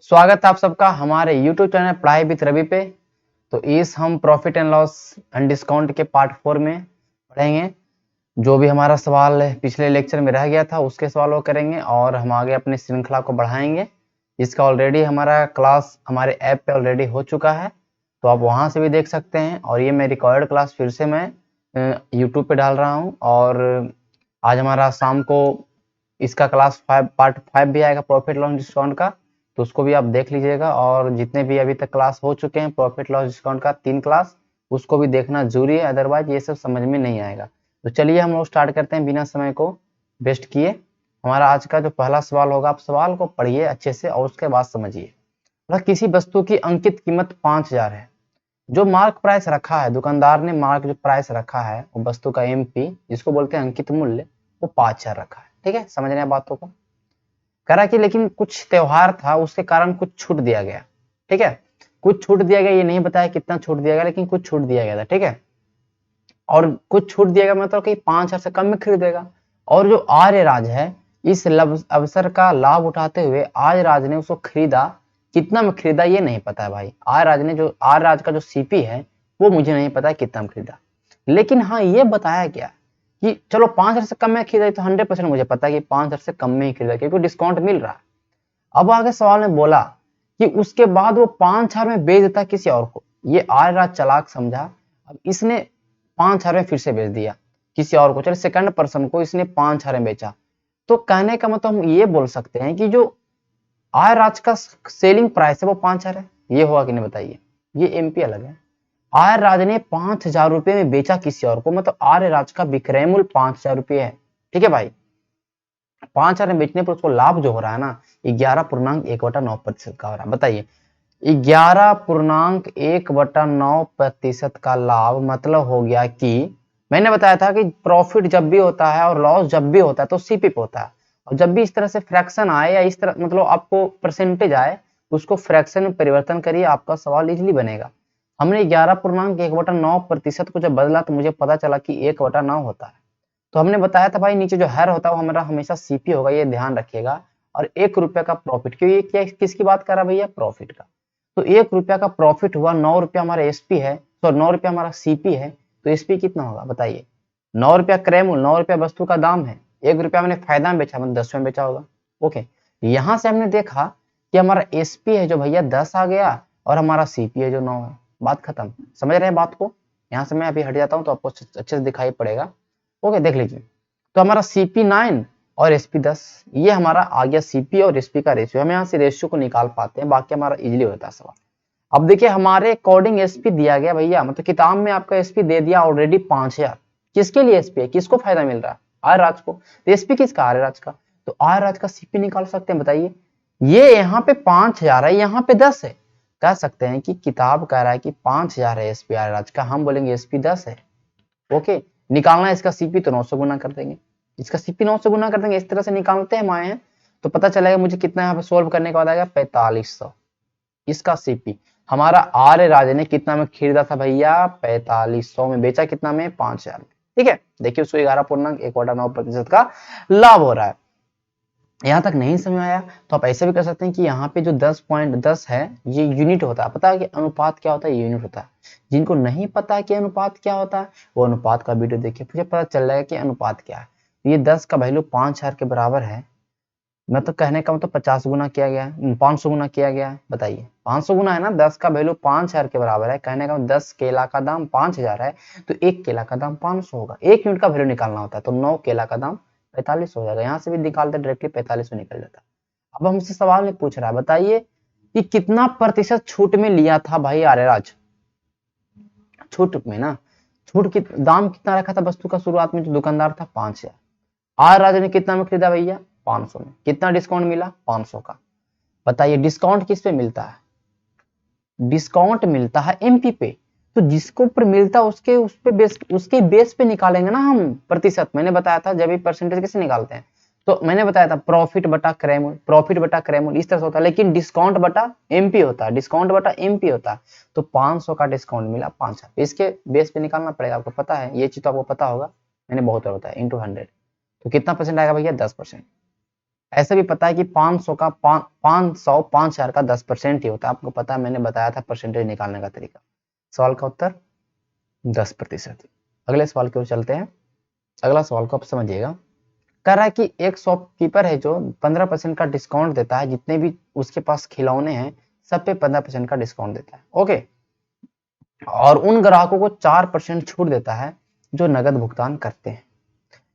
स्वागत है आप सबका हमारे YouTube चैनल पढ़ाई विद रवि पे। तो इस हम profit and loss and discount के पार्ट 4 में पढ़ेंगे। जो भी हमारा सवाल पिछले लेक्चर में रह गया था उसके सवाल वो करेंगे और हम आगे अपनी श्रृंखला को बढ़ाएंगे। इसका ऑलरेडी हमारा क्लास हमारे ऐप पे ऑलरेडी हो चुका है, तो आप वहाँ से भी देख सकते हैं। और ये मैं रिकॉर्ड क्लास फिर से मैं YouTube पे डाल रहा हूँ। और आज हमारा शाम को इसका क्लास 5 पार्ट 5 भी आएगा प्रॉफिट लॉस डिस्काउंट का, तो उसको भी आप देख लीजिएगा। और जितने भी अभी तक क्लास हो चुके हैं प्रॉफिट लॉस डिस्काउंट का 3 क्लास, उसको भी देखना जरूरी है, अदरवाइज ये सब समझ में नहीं आएगा। तो चलिए हम लोग स्टार्ट करते हैं बिना समय को वेस्ट किए। हमारा आज का जो पहला सवाल होगा, आप सवाल को पढ़िए अच्छे से और उसके बाद समझिए। किसी वस्तु की अंकित कीमत 5000 है। जो मार्क प्राइस रखा है, दुकानदार ने मार्क जो प्राइस रखा है वो वस्तु का एमपी जिसको बोलते हैं अंकित मूल्य, वो 5000 रखा है। ठीक है, समझ रहे हैं बातों को। करा कि लेकिन कुछ त्योहार था उसके कारण कुछ छूट दिया गया। ठीक है, कुछ छूट दिया गया, ये नहीं बताया कितना छूट दिया गया, लेकिन कुछ छूट दिया गया था। ठीक है, और कुछ छूट दिया गया मतलब कि 5000 से कम में खरीदेगा। और जो आर्य राज है, इस अवसर का लाभ उठाते हुए आर्य राज ने उसको खरीदा। कितना में खरीदा ये नहीं पता है भाई। आर्य राज ने जो आर्य राज का जो सीपी है वो मुझे नहीं पता है कितना में खरीदा, लेकिन हाँ ये बताया गया कि चलो 5000 से कम में खरीदा, तो 100% मुझे पता है कि 5000 से कम में ही खरीदा क्योंकि डिस्काउंट मिल रहा है। अब आगे सवाल में बोला कि उसके बाद वो 5000 में बेच देता किसी और को। ये आर्य राज चालाक समझा, अब इसने 5000 में फिर से बेच दिया किसी और को। चलो सेकंड पर्सन को इसने 5000 में बेचा। तो कहने का मतलब हम ये बोल सकते हैं कि जो आर्य राज का सेलिंग प्राइस है वो 5000 है। ये होगा कि नहीं बताइए, ये एमपी अलग है। आर्य राज ने 5000 रुपए में बेचा किसी और को, मतलब आर्य राज का विक्रय मूल्य 5000 रुपये है। ठीक है भाई, 5000 में बेचने पर उसको लाभ जो हो रहा है ना 11.1/9% का हो रहा है। बताइए 11.1/9% का लाभ, मतलब हो गया कि मैंने बताया था कि प्रॉफिट जब भी होता है और लॉस जब भी होता है तो सीपी पे होता है। और जब भी इस तरह से फ्रैक्शन आए या इस तरह मतलब आपको परसेंटेज आए, उसको फ्रैक्शन में परिवर्तन करिए, आपका सवाल इजिली बनेगा। हमने 11.1/9% को जब बदला तो मुझे पता चला कि 1/9 होता है। तो हमने बताया था भाई नीचे जो हैर होता है वो हमारा हमेशा सीपी होगा, ये ध्यान रखिएगा। और 1 रुपए का प्रॉफिट, क्यों ये क्या किसकी बात कर रहा है भैया, प्रॉफिट का। तो 1 रुपया का प्रॉफिट हुआ, 9 रुपया हमारा एसपी है, तो 9 रुपया हमारा सीपी है। तो एसपी कितना होगा बताइए, 9 रुपया क्रय मूल्य, 9 रुपया वस्तु का दाम है, 1 रुपया मैंने फायदा में बेचा, मतलब 10 में बेचा होगा। ओके, यहां से हमने देखा कि हमारा एसपी है जो भैया 10 आ गया और हमारा सीपी है जो 9 है। बात खत्म, समझ रहे हैं बात को। यहाँ से मैं अभी हट जाता हूँ तो आपको अच्छे से दिखाई पड़ेगा। ओके, देख लीजिए। तो हमारा सीपी 9 और एसपी 10, ये हमारा आ गया सीपी और एसपी का रेशियो। हम यहाँ से रेशियो को निकाल पाते हैं, बाकी हमारा इजिली होता है सवाल। अब देखिए हमारे अकॉर्डिंग एसपी दिया गया भैया, मतलब किताब में आपका एसपी दे दिया ऑलरेडी 5000। किसके लिए एसपी है, किसको फायदा मिल रहा है, आर्य राज को। तो एसपी किसका, आर्य राज का। तो आर्य राज का सीपी निकाल सकते हैं। बताइए ये यहाँ पे 5000 है, यहाँ पे 10 है। कह सकते हैं कि किताब कह रहा है कि 5000 है एसपी आर्य राज का, हम बोलेंगे एसपी 10 है। ओके, निकालना है इसका सीपी तो 9 से गुना कर देंगे, इसका सीपी 9 से गुना कर देंगे। इस तरह से निकालते हैं आए हैं तो पता चलेगा मुझे कितना यहाँ पे सोल्व करने के बाद आएगा 4500। इसका सीपी हमारा आर्य राज ने कितना में खरीदा था भैया, 4500 में, बेचा कितना में, 5000 में। ठीक है, देखिए उसको 11.1/9% का लाभ हो रहा है। यहाँ तक नहीं समझ आया तो आप ऐसे भी कर सकते हैं कि यहाँ पे जो 10.10 है ये यूनिट होता है। पता है कि अनुपात क्या होता है, यूनिट होता है। जिनको नहीं पता कि अनुपात क्या होता है वो अनुपात का वीडियो देखिए, मुझे पता चल जाएगा कि अनुपात क्या है। ये 10 का वैल्यू 5000 के बराबर है, मतलब कहने का मतलब 50 गुना किया गया है, 500 गुना किया गया है। बताइए 500 गुना है ना, 10 का वैल्यू 5000 के बराबर है, कहने का 10 केला का दाम 5000 है तो 1 केला का दाम 500 होगा। 1 यूनिट का वैल्यू निकालना होता है तो 9 केला का दाम 45 हो जाएगा। यहाँ से भी निकालते डायरेक्टली 45 में निकल जाता। अब हमसे सवाल नहीं पूछ रहा है, बताइए कि कितना प्रतिशत छूट में लिया था भाई आर्यराज। छूट में ना, छूट की दाम कितना रखा था वस्तु का शुरुआत में, जो दुकानदार था 5000। आर्यराज ने कितना में खरीदा भैया, 500 में। कितना डिस्काउंट मिला, 500 का। बताइए डिस्काउंट किस पे मिलता है, डिस्काउंट मिलता है एमपी पे। तो जिसको ऊपर मिलता है उसके उस पे बेस, उसके बेस पे निकालेंगे ना हम प्रतिशत। मैंने बताया था जब भी परसेंटेज कैसे निकालते हैं, तो मैंने बताया था प्रॉफिट बटा क्रय मूल्य, प्रॉफिट बटा क्रय मूल्य इस तरह से होता है, लेकिन डिस्काउंट बटा एमपी होता है, डिस्काउंट बटा एमपी होता है। तो 500 का डिस्काउंट मिला 5000, इसके बेस पे निकालना पड़ेगा, आपको पता है ये चीज तो आपको पता होगा, मैंने बहुत बार बताया इंटू 100। तो कितना परसेंट आएगा भैया, 10%। ऐसे भी पता है कि 500 का 500 5000 का 10% ही होता है, आपको पता है, मैंने बताया था परसेंटेज निकालने का तरीका। सवाल का उत्तर 10%। अगले सवाल की ओर चलते हैं। अगला सवाल को आप समझिएगा। कह रहा है कि एक शॉपकीपर है जो 15% का डिस्काउंट देता है, जितने भी उसके पास खिलौने हैं सब पे 15% का डिस्काउंट देता है। ओके, और उन ग्राहकों को 4% छूट देता है जो नगद भुगतान करते हैं।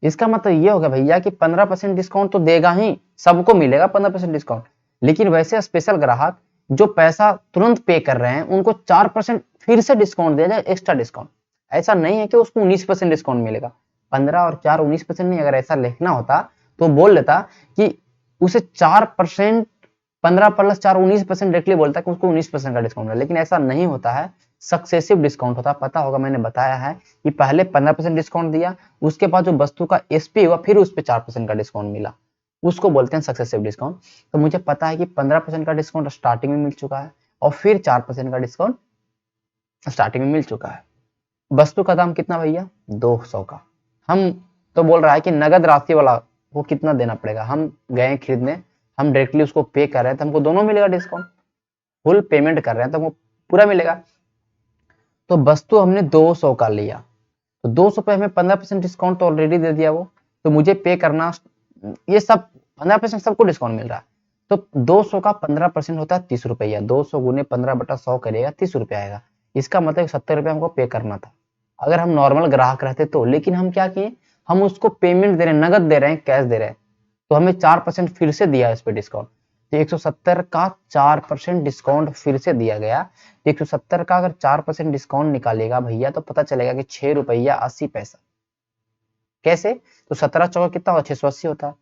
इसका मतलब ये होगा भैया कि 15% डिस्काउंट तो देगा ही, सबको मिलेगा 15% डिस्काउंट, लेकिन वैसे स्पेशल ग्राहक जो पैसा तुरंत पे कर रहे हैं उनको 4% फिर से डिस्काउंट दिया जाए, एक्स्ट्रा डिस्काउंट। ऐसा नहीं है कि उसको 19% डिस्काउंट मिलेगा। 15 और 4 19% नहीं, अगर ऐसा लिखना होता तो बोल लेता कि उसे 4%, 15+4 19% डायरेक्टली बोलता कि उसको 19% का डिस्काउंट है, लेकिन ऐसा नहीं होता है, सक्सेसिव डिस्काउंट होता है। पता होगा, मैंने बताया है कि पहले 15% डिस्काउंट दिया, उसके बाद जो वस्तु का एसपी हुआ फिर उस पर 4% का डिस्काउंट मिला, उसको बोलते हैं सक्सेसिव डिस्काउंट। तो मुझे पता है कि 15% का डिस्काउंट स्टार्टिंग में मिल चुका है और फिर 4% का डिस्काउंट स्टार्टिंग में मिल चुका है। वस्तु का दाम कितना भैया? 200 का। हम तो बोल रहा है कि नगद राशि वाला वो कितना देना पड़ेगा, हम गए खरीदने, हम डायरेक्टली उसको पे कर रहे हैं तो हमको दोनों मिलेगा डिस्काउंट, फुल पेमेंट कर रहे हैं तो हमको पूरा मिलेगा। तो वस्तु हमने 200 का लिया, तो 200 पे हमें 15% डिस्काउंट तो ऑलरेडी दे दिया वो, तो मुझे पे करना, ये सब 15% सबको डिस्काउंट मिल रहा है। तो 200 का 15% होता है 30 रुपया, 200 गुने 15/100 करेगा 30 रुपया आएगा। इसका मतलब 70 रुपया हमको पे करना था अगर हम नॉर्मल ग्राहक रहते तो, लेकिन हम क्या किए, हम उसको पेमेंट दे रहे हैं, नगद दे रहे हैं, कैश दे रहे हैं, तो हमें 4% फिर से दिया इस पे डिस्काउंट। तो 170 का 4% डिस्काउंट फिर से दिया गया। 170 का अगर 4% डिस्काउंट निकालेगा भैया तो पता चलेगा कि 6 रुपया 80 पैसा। कैसे? तो 17 चौका कितना होगा? 680 होता है।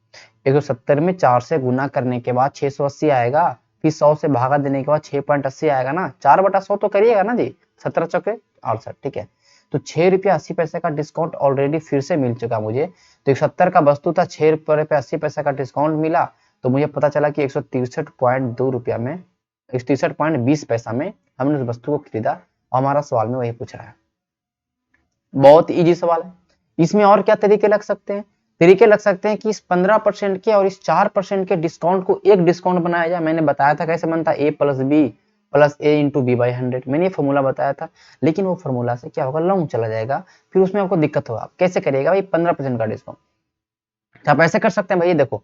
170 में 4 से गुना करने के बाद 680 आएगा, फिर 100 से भागा देने के बाद 6.80 आएगा ना, 4/100 तो करिएगा ना जी, 17 चौके 68, ठीक है। तो 6 रुपया 80 पैसे का डिस्काउंट ऑलरेडी फिर से मिल चुका मुझे। तो 170 का वस्तु था, 6 रुपया 80 पैसे का डिस्काउंट मिला, तो मुझे पता चला कि 163.2 रुपया में, 163.20 पैसा में हमने उस वस्तु को खरीदा, और हमारा सवाल में वही पूछ रहा है। बहुत इजी सवाल है। इसमें और क्या तरीके लग सकते हैं? तरीके लग सकते हैं कि इस 15% के और इस 4% के डिस्काउंट को एक डिस्काउंट बनाया जाए। मैंने बताया था कैसे बनता है, a+b+a×b/100, मैंने ये फॉर्मूला बताया था, लेकिन वो फॉर्मूला से क्या होगा, लॉन्ग चला जाएगा, फिर उसमें आपको दिक्कत होगा। कैसे करिएगा भाई 15% का डिस्काउंट? आप ऐसे कर सकते हैं भैया, देखो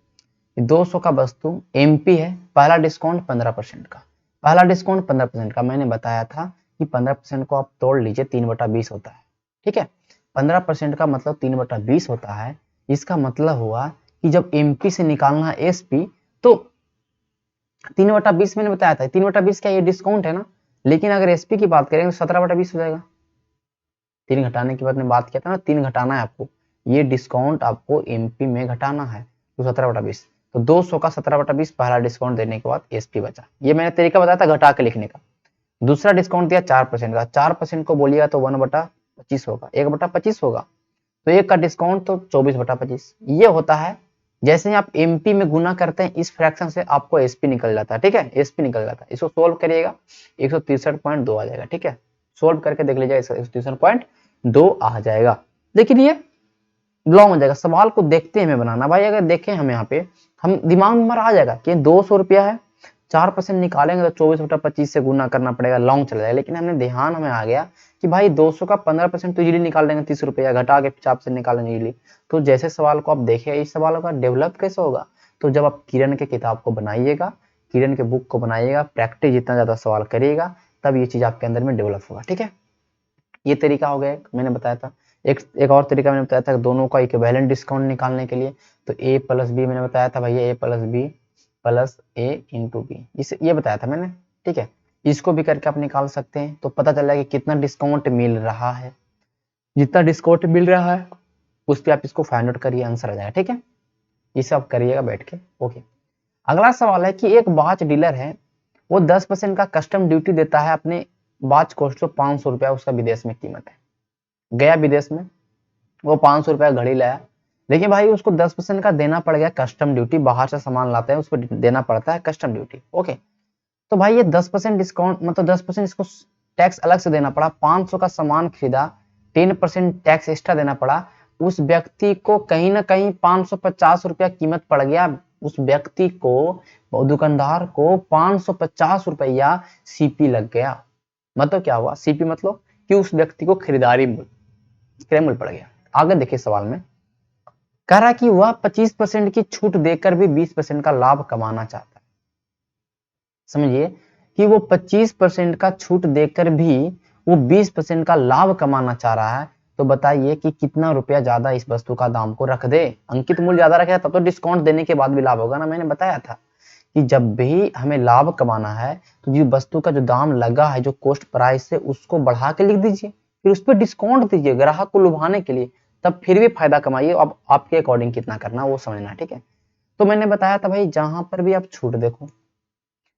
200 का वस्तु एमपी है, पहला डिस्काउंट 15% का, पहला डिस्काउंट 15% का, मैंने बताया था कि 15% को आप तोड़ लीजिए, 3/20 होता है, ठीक है। 15% का मतलब 3/20 होता है। इसका मतलब हुआ कि जब एमपी से निकालना है एसपी, तो 3/20 मैंने बताया था, 3/20 क्या ये डिस्काउंट है ना, लेकिन अगर एसपी की बात करें तो 17/20 हो जाएगा। 3 घटाने के बाद में बात किया था ना, 3 घटाना है आपको, ये डिस्काउंट आपको एमपी में घटाना है, तो 17/20, तो 200 का 17/20 पहला डिस्काउंट देने के बाद एसपी बचा। ये मैंने तरीका बताया था घटा के लिखने का। दूसरा डिस्काउंट दिया 4% का, 4% को बोलिएगा तो 1/25 होगा, 1/25 होगा, तो एक का डिस्काउंट तो 24/25। ये होता है, जैसे ही आप एमपी में गुना करते हैं इस फ्रैक्शन से आपको एसपी निकल जाता है, ठीक है, एसपी निकल जाता है। इसको सोल्व करिएगा 163.2 आ जाएगा, ठीक है, सोल्व करके देख लीजिए 163.2 आ जाएगा। लेकिन ये लॉन्ग हो जाएगा, सवाल को देखते हमें बनाना भाई, अगर देखें हम यहाँ पे, हम दिमाग में हमारा आ जाएगा कि 200 रुपया है, 4% निकालेंगे तो 24/25 से गुना करना पड़ेगा, लॉन्ग चला जाएगा। लेकिन हमने ध्यान हमें आ गया कि भाई 200 का 15% तो इजीली निकाल देंगे, 30 रुपया घटा के 4% निकालेंगे इजीली। तो जैसे सवाल को आप देखेगा, इस सवाल का डेवलप कैसे होगा, तो जब आप किरण के किताब को बनाइएगा, किरण के बुक को बनाइएगा, प्रैक्टिस जितना ज्यादा सवाल करिएगा, तब ये चीज आपके अंदर में डेवलप होगा, ठीक है। ये तरीका हो गया, मैंने बताया था। एक और तरीका मैंने बताया था दोनों का इक्विवेलेंट डिस्काउंट निकालने के लिए, तो a+b मैंने बताया था भैया, a+b+a×b, इसे ये बताया था मैंने, ठीक है। इसको भी करके आप निकाल सकते हैं, तो पता चला कि कितना डिस्काउंट मिल रहा है, जितना डिस्काउंट मिल रहा है उस पर आप इसको फाइंड आउट करिए, आंसर आ जाएगा, ठीक है। ये सब करिएगा बैठ के, ओके। अगला सवाल है कि एक वॉच डीलर है, वो 10% का कस्टम ड्यूटी देता है अपने वॉच कॉस्ट जो 500 रुपया उसका विदेश में कीमत है। गया विदेश में, वो 500 रुपया घड़ी लाया, लेकिन भाई उसको 10% का देना पड़ गया कस्टम ड्यूटी, बाहर से सामान लाते हैं उस पर देना पड़ता है कस्टम ड्यूटी, ओके। तो भाई ये 10% डिस्काउंट मतलब 10% इसको टैक्स अलग से देना पड़ा, 500 का सामान खरीदा, 10% टैक्स एक्स्ट्रा देना पड़ा, उस व्यक्ति को कहीं ना कहीं 550 रुपया कीमत पड़ गया उस व्यक्ति को, दुकानदार को 550 रुपया सीपी लग गया। मतलब क्या हुआ, सीपी मतलब कि उस व्यक्ति को खरीदारी मूल्य, क्रय मूल्य पड़ गया। आगे देखिए सवाल में कह रहा कि वह 25% की छूट देकर भी 20% का लाभ कमाना चाहता है। समझिए कि वो 25% का छूट देकर भी वो 20% का लाभ कमाना चाह रहा है, तो बताइए कि कितना रुपया ज्यादा इस वस्तु का दाम को रख दे। अंकित मूल्य ज्यादा रखेगा तब तो डिस्काउंट देने के बाद भी लाभ होगा ना। मैंने बताया था कि जब भी हमें लाभ कमाना है तो जो वस्तु का जो दाम लगा है, जो कॉस्ट प्राइस है, उसको बढ़ा के लिख दीजिए, फिर उस पर डिस्काउंट दीजिए ग्राहक को लुभाने के लिए, तब फिर भी फायदा कमाइए। अब आपके अकॉर्डिंग कितना करना वो समझना, ठीक है। तो मैंने बताया था भाई, जहां पर भी आप छूट देखो,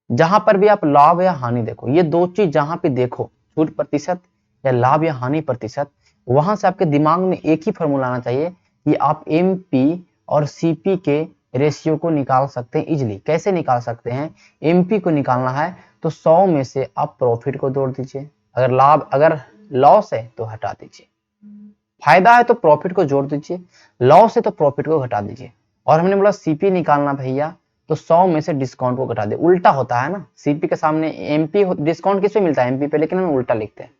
जहां पर भी आप लाभ या हानि देखो, ये दो चीज जहां पे देखो, छूट प्रतिशत या लाभ या हानि प्रतिशत, वहां से आपके दिमाग में एक ही फॉर्मूला आना चाहिए कि आप एमपी और सीपी के रेशियो को निकाल सकते हैं इजिली। कैसे निकाल सकते हैं, एमपी को निकालना है तो 100 में से आप प्रॉफिट को जोड़ दीजिए, अगर लॉस है तो हटा दीजिए, फायदा है तो प्रॉफिट को जोड़ दीजिए, लॉस है तो प्रॉफिट को घटा दीजिए। और हमने बोला सीपी निकालना भैया, तो 100 में से डिस्काउंट को घटा दे। उल्टा होता है ना, सीपी के सामने एमपी, डिस्काउंट किस पे मिलता है, एमपी पे, लेकिन हम उल्टा लिखते हैं।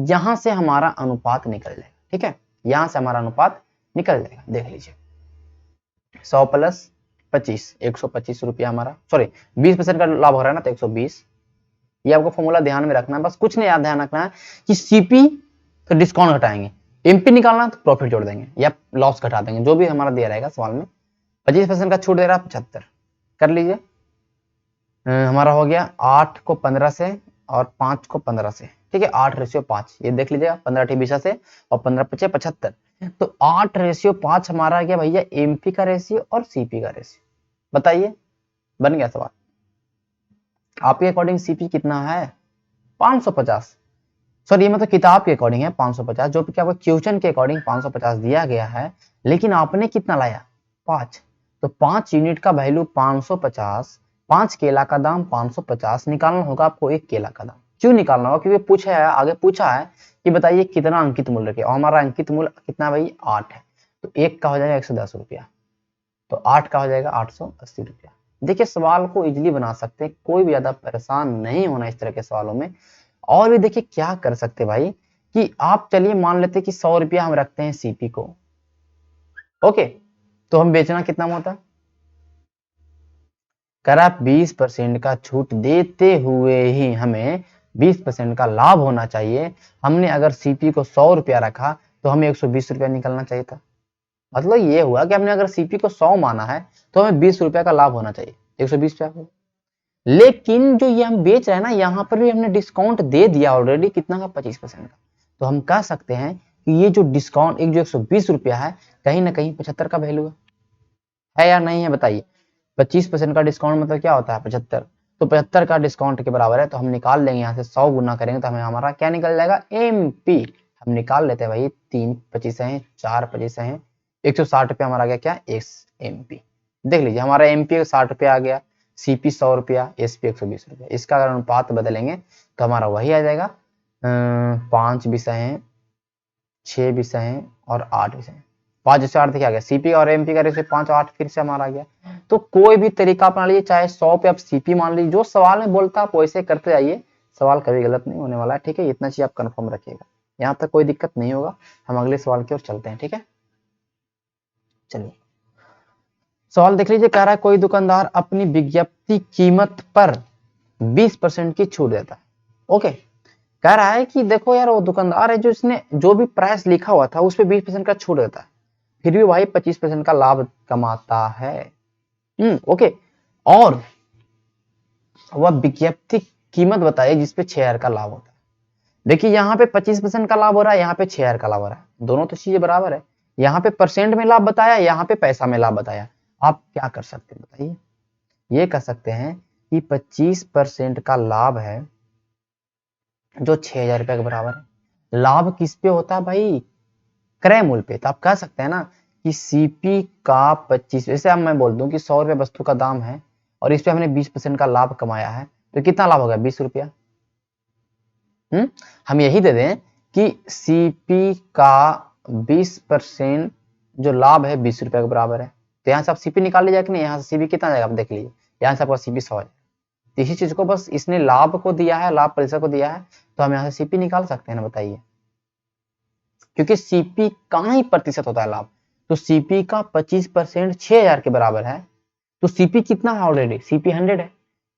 यहां से हमारा अनुपात निकल जाएगा, ठीक है, यहां से हमारा अनुपात निकल जाएगा। देख लीजिए 100 प्लस 25, 125 रुपया हमारा, सॉरी 20% का लाभ हो रहा है ना, तो 120। ये आपको फॉर्मूला ध्यान में रखना है, बस कुछ नहीं याद ध्यान रखना है कि सीपी तो डिस्काउंट घटाएंगे, एमपी निकालना तो प्रॉफिट जोड़ देंगे या लॉस घटा देंगे, जो भी हमारा दिया रहेगा सवाल में। 25% का छूट दे रहा है 75, कर लीजिए। हमारा हो गया 8 को 15 से और 5 को 15 से, ठीक है, 8:5, ये देख लीजिएगा, 15 20 से और 15 5 75, तो 8:5 हमारा आ गया भैया एमपी का रेशियो और सीपी का रेशियो। बताइए, बन गया सवाल। आपके अकॉर्डिंग सीपी कितना है, 550, सॉरी ये मतलब किताब के अकॉर्डिंग है 550, जो कि आपको क्वेश्चन के अकॉर्डिंग 550 दिया गया है, लेकिन आपने कितना लाया, 5, तो 5 यूनिट का वैल्यू 550, 5 केला का दाम 550, निकालना होगा आपको एक केला का दाम। क्यों निकालना होगा, क्योंकि पूछा है, आगे पूछा है कि बताइए कितना अंकित मूल्य रखे, और हमारा अंकित मूल्य कितना भाई 8 है, तो एक का हो जाएगा 110 रुपया, तो 8 का हो जाएगा 880 रुपया। देखिए सवाल को इजिली बना सकते हैं, कोई भी ज्यादा परेशान नहीं होना इस तरह के सवालों में। और भी देखिए क्या कर सकते भाई, कि आप चलिए मान लेते कि 100 रुपया हम रखते हैं सीपी को, ओके, तो हम बेचना कितना में होता, कर आप 20% का छूट देते हुए ही हमें 20% का लाभ होना चाहिए। हमने अगर सीपी को 100 रुपया रखा तो हमें 120 रुपया निकलना चाहिए था। मतलब ये हुआ कि हमने अगर सीपी को 100 माना है तो हमें 20 रुपया का लाभ होना चाहिए, 120 रुपया। लेकिन जो ये हम बेच रहे हैं ना, यहाँ पर भी हमने डिस्काउंट दे दिया ऑलरेडी, कितना का, 25% का। तो हम कह सकते हैं कि ये जो डिस्काउंट, एक जो 120 रुपया है, कहीं ना कहीं 75 का वैल्यू है या नहीं है, बताइए। 25% का डिस्काउंट मतलब क्या होता है, 75, तो 75 का डिस्काउंट के बराबर है, तो हम निकाल लेंगे यहाँ से 100 गुना करेंगे तो हमें हमारा क्या निकल जाएगा, एमपी। हम निकाल लेते हैं भाई, 3 25 है, 4 25 है, 160 रुपया हमारा आ गया क्या, एमपी। देख लीजिए हमारा एमपी 60 रुपया आ गया, सीपी 100 रुपया, एसपी 120 रुपया। इसका अगर अनुपात बदलेंगे तो हमारा वही आ जाएगा, 5 विषय है, 6 विषय है और 8 विषय है। 5 से 8 देखिए आ गया, सीपी और एमपी का रेशियो 5 और 8 फिर से हमारा आ गया। तो कोई भी तरीका अपना लीजिए, चाहे 100 पे आप सीपी मान लीजिए, जो सवाल में बोलता आप वैसे करते जाइए, सवाल कभी गलत नहीं होने वाला है, ठीक है, इतना चीज आप कंफर्म रखिएगा, यहाँ तक कोई दिक्कत नहीं होगा। हम अगले सवाल की ओर चलते हैं, ठीक है। चलिए सवाल देख लीजिए, कह रहा है कोई दुकानदार अपनी विज्ञप्ति कीमत पर 20% की छूट देता है, ओके। कह रहा है कि देखो यार, वो दुकानदार है जो इसने जो भी प्राइस लिखा हुआ था उस पर 20% का छूट देता है, फिर भी भाई 25% का लाभ कमाता है, ओके। और वह विज्ञप्ति कीमत बताइए जिसपे 6,000 का लाभ होता है। देखिए यहाँ पे 25% का लाभ हो रहा है, यहाँ पे 6,000 का लाभ हो रहा है, दोनों तो चीजें बराबर है। यहाँ पे परसेंट में लाभ बताया, यहाँ पे पैसा में लाभ बताया। आप क्या कर सकते हैं बताइए, ये कर सकते हैं कि 25% का लाभ है जो 6,000 रुपए के बराबर है। लाभ किस पे होता है भाई, क्रय मूल्य पे। तो आप कह सकते हैं ना कि सीपी का 25, जैसे अब मैं बोल दूं कि 100 रुपए वस्तु का दाम है और इस पे हमने 20% का लाभ कमाया है, तो कितना लाभ हो गया, 20 रुपया। हम यही दे दें कि सीपी का 20% जो लाभ है 20 रुपए के बराबर है, तो यहाँ से आप सीपी निकाल लीजिए कि नहीं, यहाँ से सीपी कितना जाएगा आप देख लीजिए, यहाँ से आपका सीपी 100 है। तो इसी चीज को बस इसने लाभ को दिया है, लाभ प्रतिशत को दिया है, तो हम यहाँ से सीपी निकाल सकते हैं ना, बताइए, क्योंकि सीपी का ही प्रतिशत होता है लाभ। तो सीपी का 25% 6000 के बराबर है, तो सीपी कितना है ऑलरेडी, सीपी 100 है।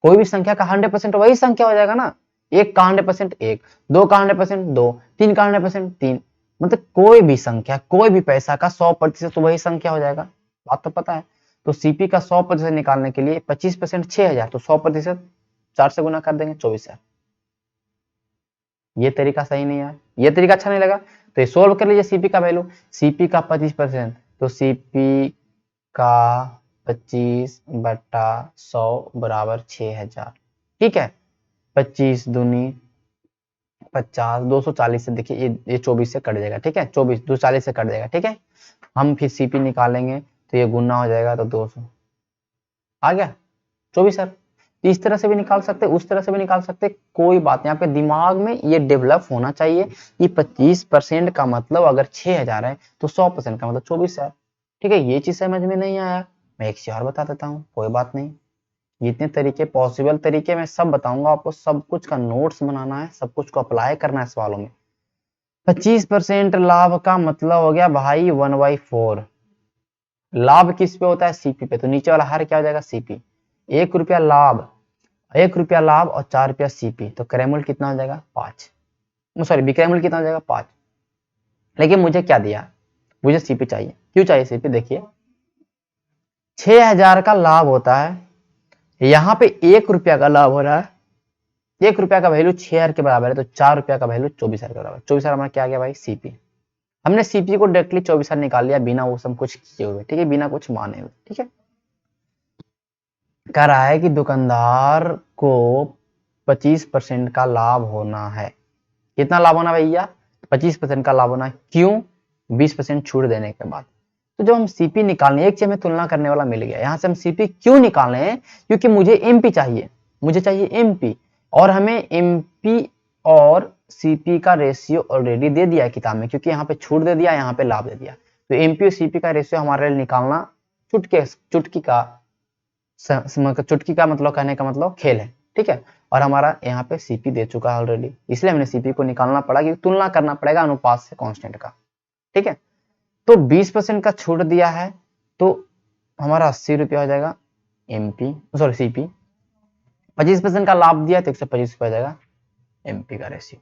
कोई भी संख्या का 100% वही संख्या हो जाएगा ना, एक का 100% एक, दो का 100% दो, तीन का 100% तीन, मतलब कोई भी संख्या, कोई भी पैसा का 100% तो वही संख्या हो जाएगा, बात तो पता है। तो सीपी का 100% निकालने के लिए 25% 6000, तो 100% 4 से गुना कर देंगे 24,000। ये तरीका सही नहीं है, ये तरीका अच्छा नहीं लगा, तो ये सोल्व कर लीजिए सीपी का वैल्यू। सीपी का 25%, तो सीपी का 25/100 बराबर 6000। ठीक है, 25 दूनी 50, 240 से देखिए ये 24 से कट जाएगा। ठीक है, 24 240 से कट जाएगा। ठीक है, हम फिर सीपी निकालेंगे तो ये गुना हो जाएगा, तो 200 आ गया 24,000। इस तरह से भी निकाल सकते, उस तरह से भी निकाल सकते, कोई बात नहीं, आपके दिमाग में ये डेवलप होना चाहिए कि 25% का मतलब अगर 6000 है तो 100% का मतलब 24,000। ठीक है, ये चीज समझ में नहीं आया, मैं एक चीज और बता देता हूँ, कोई बात नहीं। जितने तरीके पॉसिबल तरीके मैं सब बताऊंगा आपको, सब कुछ का नोट्स बनाना है, सब कुछ को अप्लाई करना है सवालों में। 25% लाभ का मतलब हो गया भाई 1/4। लाभ किस पे होता है, सीपी पे, तो नीचे वाला हर क्या हो जाएगा, सीपी। 1 रुपया लाभ, 1 रुपया लाभ और 4 रुपया सीपी, तो क्रयमूल्य कितना हो जाएगा 5, सॉरी विक्रय मूल्य कितना हो जाएगा 5। लेकिन मुझे क्या दिया, मुझे सीपी चाहिए। क्यों चाहिए सीपी, देखिए 6000 का लाभ होता है, यहाँ पे 1 रुपया का लाभ हो रहा है, 1 रुपया का वैल्यू 6000 के बराबर है, तो 4 रुपया का वैल्यू 24,000 के बराबर। 24,000 हमारा क्या गया भाई, सीपी। हमने सीपी को डायरेक्टली 24,000 निकाल लिया, बिना वो सब कुछ किए हुए। ठीक है, बिना कुछ माने हुए। ठीक है, कह रहा है कि दुकानदार को 25% का लाभ होना है। कितना लाभ होना भैया, 25% का लाभ होना। क्यों, 20% छूट देने के बाद। तो जब हम सीपी निकालने, एक चीज में तुलना करने वाला मिल गया, यहां से हम सीपी क्यों निकालने हैं, क्योंकि मुझे एमपी चाहिए, मुझे चाहिए एमपी, और हमें एमपी और सीपी का रेशियो ऑलरेडी दे दिया है किताब में, क्योंकि यहाँ पे छूट दे दिया, यहाँ पे लाभ दे दिया। तो एमपी और सीपी का रेशियो हमारे लिए निकालना चुटकी का मतलब, कहने का मतलब खेल है। ठीक है, और हमारा यहाँ पे सीपी दे चुका है ऑलरेडी, इसलिए हमने सीपी को निकालना पड़ा, क्योंकि तुलना करना पड़ेगा अनुपात से कांस्टेंट का। ठीक है, तो 20% का छूट दिया है, तो हमारा 80 रुपया हो जाएगा एमपी, सॉरी सीपी। 25% का लाभ दिया तो 125 रुपया हो जाएगा एमपी का रेशियो।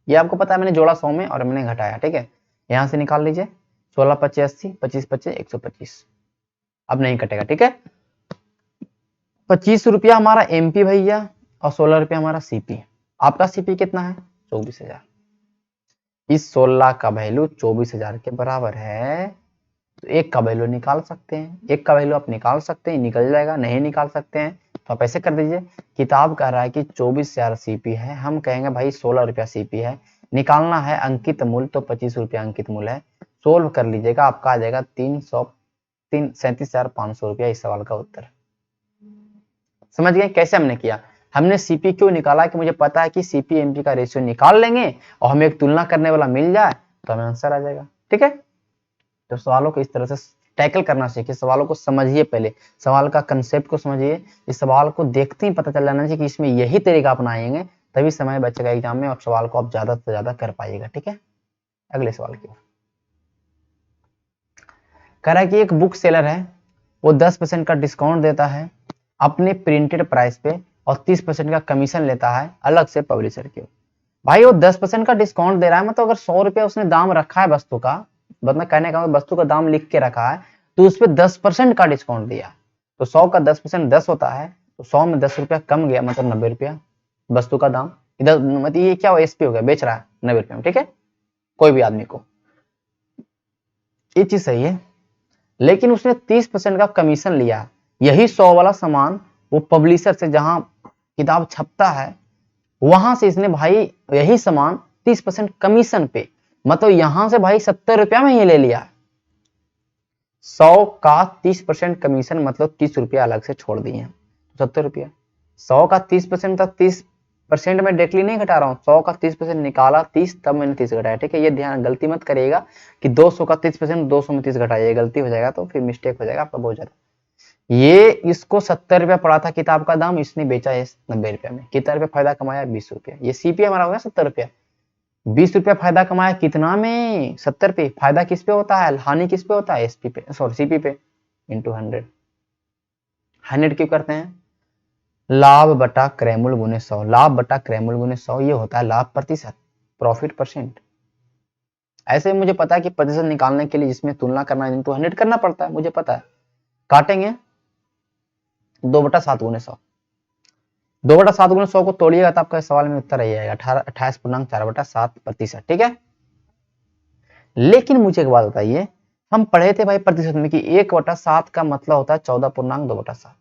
ये आपको पता है, मैंने जोड़ा 100 में और मैंने घटाया। ठीक है, यहां से निकाल लीजिए, 16 25 80, 25 25 125, अब नहीं कटेगा। ठीक है, 25 रुपया हमारा एमपी भैया और 16 रुपया हमारा सीपी। आपका सीपी कितना है, 24,000। इस 16 का वैल्यू 24,000 के बराबर है, तो एक का वैल्यू निकाल सकते हैं, एक का वैल्यू आप निकाल सकते हैं, निकल जाएगा। नहीं निकाल सकते हैं तो आप ऐसे कर दीजिए, किताब कह रहा है कि 24,000 सीपी है, हम कहेंगे भाई 16 रुपया सीपी है, निकालना है अंकित मूल्य, तो 25 रुपया अंकित मूल्य है। सोल्व कर लीजिएगा, आपका आ जाएगा 37,500 रुपया इस सवाल का उत्तर। समझ गए कैसे हमने किया, हमने सीपी क्यों निकाला, कि मुझे पता है कि सीपी एमपी का रेशियो निकाल लेंगे और हमें एक तुलना करने वाला मिल जाए तो हमें आंसर आ जाएगा। ठीक है, तो सवालों को इस तरह से टैकल करना सीखिए, सवालों को समझिए, पहले सवाल का कंसेप्ट को समझिए, इस सवाल को देखते ही पता चल जाना चाहिए कि इसमें यही तरीका अपनाएंगे, तभी समय बचेगा एग्जाम में और सवाल को आप ज्यादा से ज्यादा कर पाइएगा। ठीक है, अगले सवाल की ओर। कह रहा है कि एक बुक सेलर है, वो 10% का डिस्काउंट देता है अपने प्रिंटेड प्राइस पे और 30% का कमीशन लेता है अलग से पब्लिशर के। भाई वो 10% का डिस्काउंट दे रहा है, मतलब अगर 100 रुपया उसने दाम रखा है वस्तु का, मतलब कहने का वस्तु का दाम लिख के रखा है, तो उस पर 10% का डिस्काउंट दिया, तो 100 का 10% 10 होता है, तो 100 में 10 रुपया कम गया, मतलब 90 रुपया वस्तु का दाम। इधर मतलब ये क्या हो, एसपी हो गया, बेच रहा है 90 रुपये में। ठीक है, कोई भी आदमी को, ये चीज सही है, लेकिन उसने 30% का कमीशन लिया। यही 100 वाला सामान वो पब्लिशर से, जहां किताब छपता है, वहां से इसने भाई यही सामान 30% कमीशन पे, मतलब यहां से भाई 70 रुपया में ही ले लिया। 100 का 30% कमीशन मतलब 30 रुपया अलग से छोड़ दिए, 70 रुपया। 100 का 30% तक 30 परसेंट में डायरेक्टली नहीं घटा रहा हूँ, 100 का 30% निकाला 30, तब मैंने 30 घटाया, ठीक है। ये ध्यान, गलती मत करिएगा कि 200 का 30% 200 में 30 घटाइए, गलती हो जाएगा तो फिर मिस्टेक हो जाएगा आपका बहुत ज्यादा। ये इसको 70 रुपया पड़ा था किताब का दाम, इसने बेचा है 90 रुपया में, कितना रुपया फायदा कमाया, 20 रुपया। ये सीपी हमारा हो गया 70 रुपया, 20 रुपया फायदा कमाया कितना में, 70 पे। फायदा किस पे होता है, हानि किस पे होता है, एसपी पे, सॉरी सीपी पे, इंटू 100। 100 क्यों करते हैं, लाभ बटा क्रय मूल्य गुने 100, लाभ बटा क्रय मूल्य गुने 100 ये होता है लाभ प्रतिशत, प्रॉफिट परसेंट। ऐसे मुझे पता है कि प्रतिशत निकालने के लिए जिसमें तुलना करना है तो 100 करना पड़ता है, मुझे पता है। काटेंगे 2/7 गुने 100, 2/7 गुने 100 को तोड़िएगा तो आपका सवाल में उत्तर यही आएगा 28.4/7%, ठीक है। लेकिन मुझे एक बात बताइए, हम पढ़े थे भाई प्रतिशत में कि 1/7 का मतलब होता है 14.2/7।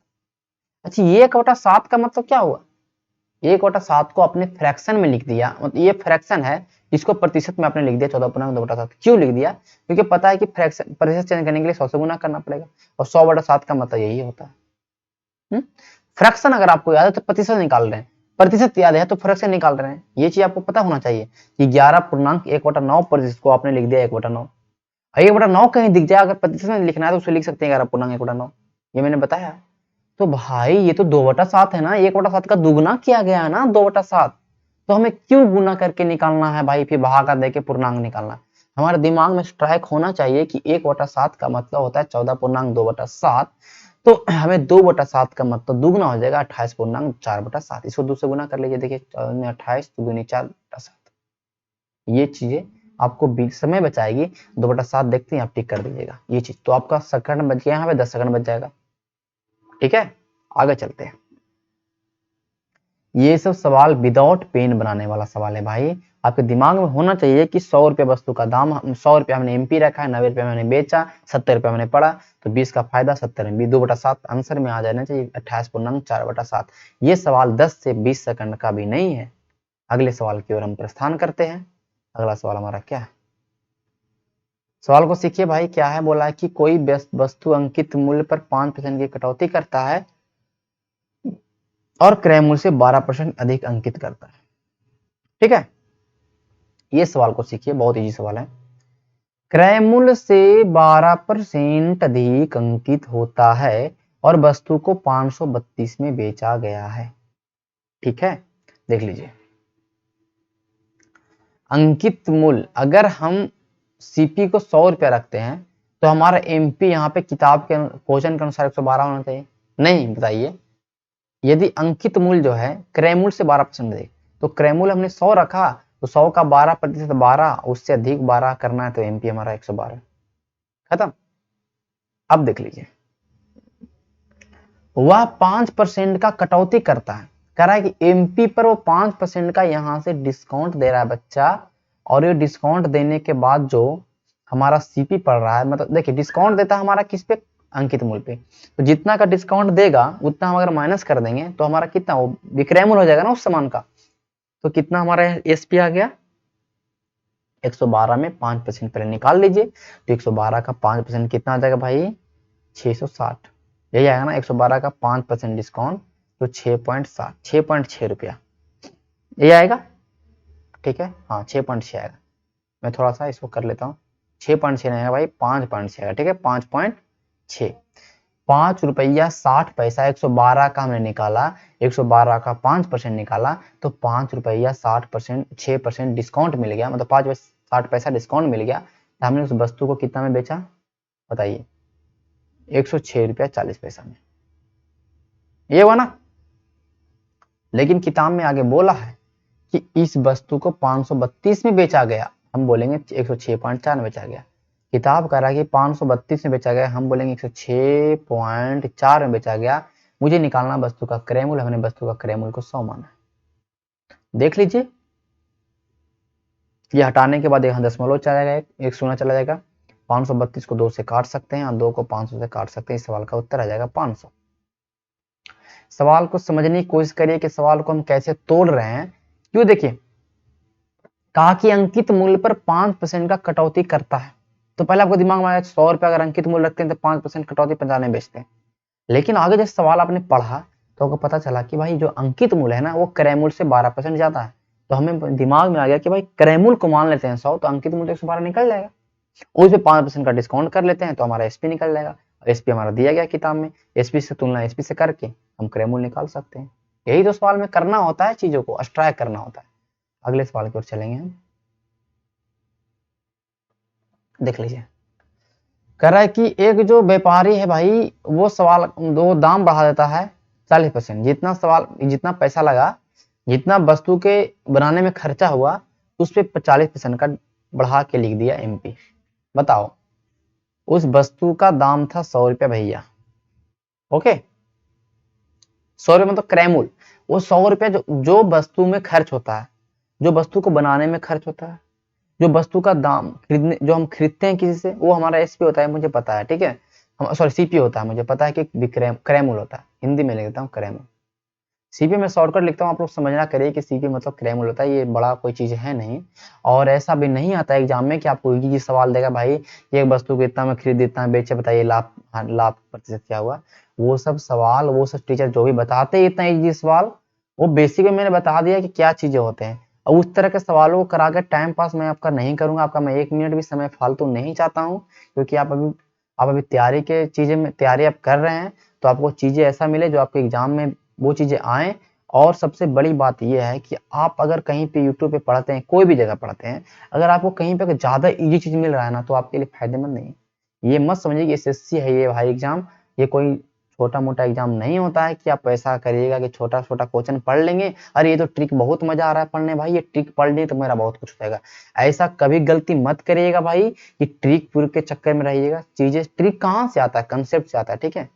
अच्छा, ये 1/7 का मतलब क्या हुआ, 1/7 को अपने फ्रैक्शन में लिख दिया, मतलब ये फ्रैक्शन है, इसको प्रतिशत में आपने लिख दिया 14.2/7। क्यों लिख दिया, क्योंकि पता है कि फ्रैक्शन प्रतिशत चेंज करने के लिए 100 से गुना करना पड़ेगा, और 100/7 का मतलब यही होता है। फ्रैक्शन अगर आपको याद है तो प्रतिशत निकाल रहे हैं, प्रतिशत याद है तो फ्रैक्शन निकाल रहे हैं, ये चीज आपको पता होना चाहिए कि 11.1/9 प्रतिशत को आपने लिख दिया 1/9। 1/9 कहीं दिख जाए, अगर प्रतिशत में लिखना है तो उसे लिख सकते हैं 11.1/9, ये मैंने बताया। तो भाई ये तो 2/7 है ना, 1/7 का दुगुना किया गया है ना 2/7, तो हमें क्यों गुना करके निकालना है भाई, फिर भागा देके पूर्णांक निकालना है। हमारे दिमाग में स्ट्राइक होना चाहिए कि 1/7 का मतलब होता है 14.2/7, तो हमें 2/7 का मतलब दुगुना हो जाएगा 28.4/7, इसको 2 से गुना कर लीजिए, देखिए 28 दूनी 4/7। ये चीजें आपको समय बचाएगी, 2/7 देखते हैं आप टिक कर दीजिएगा ये चीज, तो आपका सेकंड बच गया, यहाँ पे 10 सेकंड बच जाएगा, ठीक है। आगे चलते हैं, ये सब सवाल विदाउट पेन बनाने वाला सवाल है भाई, आपके दिमाग में होना चाहिए कि 100 रुपया वस्तु का दाम, 100 रुपया हमने एमपी रखा है, 90 रुपया मैंने बेचा, 70 रुपया मैंने पड़ा, तो 20 का फायदा 70 में 2/7 आंसर में आ जाना चाहिए 28.4/7। ये सवाल 10 से 20 सेकंड का भी नहीं है। अगले सवाल की ओर हम प्रस्थान करते हैं। अगला सवाल हमारा क्या है, सवाल को सीखिए भाई, क्या है, बोला है कि कोई वस्तु अंकित मूल्य पर 5% की कटौती करता है और क्रय मूल्य से 12% अधिक अंकित करता है, ठीक है। ये सवाल को सीखिए, बहुत इजी सवाल है। क्रय मूल्य से 12% अधिक अंकित होता है और वस्तु को 532 में बेचा गया है, ठीक है। देख लीजिए, अंकित मूल्य, अगर हम सीपी को 100 रुपया रखते हैं तो हमारा एमपी यहाँ पे किताब के क्वेश्चन के अनुसार 112 होना चाहिए, नहीं बताइए। यदि अंकित मूल्य जो है क्रय मूल्य से 12% अधिक, तो क्रय मूल्य हमने 100 रखा, तो 100 का 12% 12, उससे अधिक 12 करना है, तो एमपी हमारा 112, खत्म। अब देख लीजिए, वह 5% का कटौती करता है, कह रहा है कि एमपी पर वो 5% का यहां से डिस्काउंट दे रहा है बच्चा, और ये डिस्काउंट देने के बाद जो हमारा सीपी पड़ रहा है, मतलब देखिए डिस्काउंट देता है हमारा किस पे, अंकित मूल्य पे, तो जितना का डिस्काउंट देगा उतना हम अगर माइनस कर देंगे तो हमारा कितना वो विक्रय मूल्य हो जाएगा ना उस सामान का, तो कितना हमारा एसपी आ गया 112 में 5% पहले निकाल लीजिए, तो 112 का 5% कितना आ जाएगा भाई 660, यही आएगा ना, 112 का 5% डिस्काउंट तो 6.7, 6.6 रुपया ये आएगा, ठीक है। हाँ 6.6 आएगा, मैं थोड़ा सा इसको कर लेता हूँ, 6.6 नहीं आएगा भाई 5.6 आएगा, ठीक है 5.6, 5 रुपया 60 पैसा, 112 का हमने निकाला, 112 का 5% निकाला, तो 5 रुपया 60%, 6% डिस्काउंट मिल गया, मतलब 5 60 पैसा डिस्काउंट मिल गया, तो हमने उस वस्तु को कितना में बेचा बताइए, 106 रुपया 40 पैसा में, ये हुआ ना। लेकिन किताब में आगे बोला है कि इस वस्तु को 532 में बेचा गया, हम बोलेंगे 106.4 में बेचा गया, किताब कह रहा है कि 532 में बेचा गया, हम बोलेंगे 106.4 में बेचा गया, मुझे निकालना वस्तु का क्रय मूल्य, हमने वस्तु का क्रय मूल्य को 100 माना है। देख लीजिए, ये हटाने के बाद यहाँ दशमलव चला जाएगा, एक शून्य चला जाएगा, 532 को 2 से काट सकते हैं और 2 को 500 से काट सकते हैं, इस सवाल का उत्तर आ जाएगा 500। सवाल को समझने की कोशिश करिए कि सवाल को हम कैसे तोड़ रहे हैं, क्यों, देखिए कहा कि अंकित मूल्य पर 5% का कटौती करता है, तो पहले आपको दिमाग में आया 100 रुपया अगर अंकित मूल्य रखते हैं तो 5% कटौती 50 में बेचते हैं, लेकिन आगे जब सवाल आपने पढ़ा तो आपको पता चला कि भाई जो अंकित मूल्य है ना वो क्रय मूल्य से 12% ज्यादा है। तो हमें दिमाग में आ गया कि भाई क्रय मूल्य को मान लेते हैं 100, तो अंकित मूल्य 112 निकल जाएगा। उस पे 5% का डिस्काउंट कर लेते हैं तो हमारा एसपी निकल जाएगा। एसपी हमारा दिया गया किताब में, एसपी से तुलना एसपी से करके हम क्रय मूल्य निकाल सकते हैं। यही तो सवाल में करना होता है, चीजों को अब्स्ट्रैक्ट करना होता है। अगले सवाल की ओर चलेंगे हम, देख लीजिए। कह रहा है कि एक जो व्यापारी है भाई वो दाम बढ़ा देता है 40%। जितना पैसा लगा, जितना वस्तु के बनाने में खर्चा हुआ, उस पे 40% का बढ़ा के लिख दिया एमपी। बताओ, उस वस्तु का दाम था 100 रुपया भैया, ओके, 100 रुपये मतलब क्रय मूल्य। वो 100 रुपया जो वस्तु में खर्च होता है, जो वस्तु को बनाने में खर्च होता है, जो वस्तु का दाम जो हम खरीदते हैं किसी से, वो हमारा एसपी होता है, मुझे पता है, ठीक है। हम सॉरी सीपी होता है, मुझे पता है कि विक्रय क्रय मूल्य होता है, हिंदी में लिख देता हूँ क्रय मूल्य। सीपी में शॉर्टकट लिखता हूँ, आप लोग समझना करिए कि सीपी मतलब क्रय मूल्य होता है, ये बड़ा कोई चीज है नहीं। और ऐसा भी नहीं आता है एग्जाम में कि आपको ये सवाल देगा भाई एक वस्तु को इतना में खरीद इतना में बेचे, बताइए लाभ लाभ प्रतिशत क्या हुआ। वो सब सवाल, वो सब टीचर जो भी बताते हैं इतना इजी सवाल, वो बेसिक में मैंने बता दिया कि क्या चीजें होते हैं। और उस तरह के सवालों को करा कर टाइम पास मैं आपका नहीं करूंगा, आपका मैं 1 मिनट भी समय फालतू नहीं चाहता हूँ। क्योंकि आप अभी तैयारी के चीजें में तैयारी आप कर रहे हैं, तो आपको चीजें ऐसा मिले जो आपके एग्जाम में वो चीजें आए। और सबसे बड़ी बात यह है कि आप अगर कहीं पे यूट्यूब पे पढ़ते हैं, कोई भी जगह पढ़ते हैं, अगर आपको कहीं पे ज्यादा इजी चीज मिल रहा है ना, तो आपके लिए फायदेमंद नहीं है। ये मत समझिए कि एसएससी है ये भाई एग्जाम, ये कोई छोटा मोटा एग्जाम नहीं होता है कि आप ऐसा करिएगा कि छोटा छोटा क्वेश्चन पढ़ लेंगे, अरे ये तो ट्रिक बहुत मजा आ रहा है पढ़ने, भाई ये ट्रिक पढ़ ली तो मेरा बहुत कुछ हो जाएगा। ऐसा कभी गलती मत करिएगा भाई कि ट्रिक पूरे के चक्कर में रहिएगा। चीजें ट्रिक कहाँ से आता है, कंसेप्ट से आता है, ठीक है।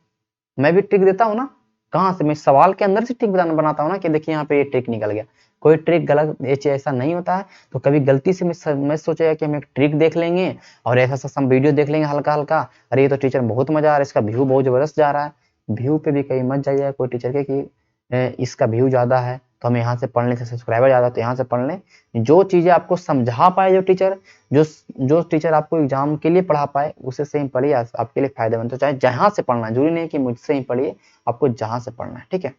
मैं भी ट्रिक देता हूँ ना, कहाँ से, मैं सवाल के अंदर से ट्रिक बनाता हूँ ना कि देखिए यहाँ पे ये ट्रिक निकल गया। कोई ट्रिक गलत ऐसा नहीं होता है। तो कभी गलती से मैं सोचेगा कि हम एक ट्रिक देख लेंगे और ऐसा सब वीडियो देख लेंगे हल्का हल्का, अरे ये तो टीचर बहुत मजा आ रहा है, इसका व्यू बहुत जबरदस्त जा रहा है। व्यू पे भी कहीं मत जाइए कोई टीचर के कि इसका व्यू ज्यादा है तो हम यहाँ से पढ़ लें, सब्सक्राइबर ज्यादा तो यहाँ से पढ़ लें। जो चीजें आपको समझा पाए जो टीचर, जो टीचर आपको एग्जाम के लिए पढ़ा पाए उसे से ही पढ़िए, आपके लिए फायदेमंद। तो चाहे जहां से पढ़ना है, जरूरी नहीं कि मुझसे ही पढ़िए, आपको जहां से पढ़ना है, ठीक है।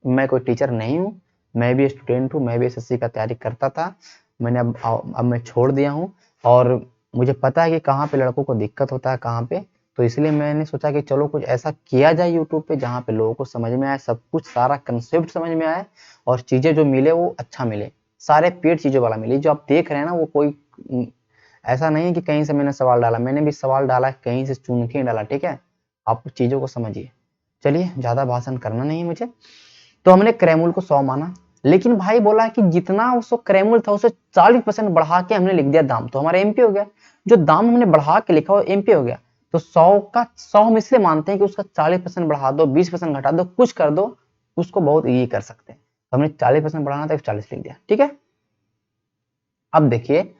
मैं कोई टीचर नहीं हूँ, मैं भी स्टूडेंट हूँ, मैं भी एसएससी का तैयारी करता था, मैंने अब मैं छोड़ दिया हूँ। और मुझे पता है कि कहाँ पे लड़कों को दिक्कत होता है कहाँ पे, तो इसलिए मैंने सोचा कि चलो कुछ ऐसा किया जाए यूट्यूब पे जहाँ पे लोगों को समझ में आए, सब कुछ सारा कंसेप्ट समझ में आए, और चीजें जो मिले वो अच्छा मिले, सारे पेड चीजों वाला मिले। जो आप देख रहे हैं ना वो कोई ऐसा नहीं है कि कहीं से मैंने सवाल डाला, मैंने भी सवाल डाला कहीं से चुन के डाला, ठीक है। आप चीजों को समझिए। चलिए ज्यादा भाषण करना नहीं है मुझे। तो हमने क्रैमूल को 100 माना, लेकिन भाई बोला कि जितना उसको क्रैमूल था उसे 40% बढ़ा के हमने लिख दिया दाम, तो हमारा एमपी हो गया। जो दाम हमने बढ़ा के लिखा वो एमपी हो गया। तो 100 हम इसलिए मानते हैं कि उसका 40% बढ़ा दो, 20% घटा दो, कुछ कर दो, उसको बहुत ईजी कर सकते हैं। तो हमने 40% बढ़ाना था, 40 लिख दिया, ठीक है। अब देखिए,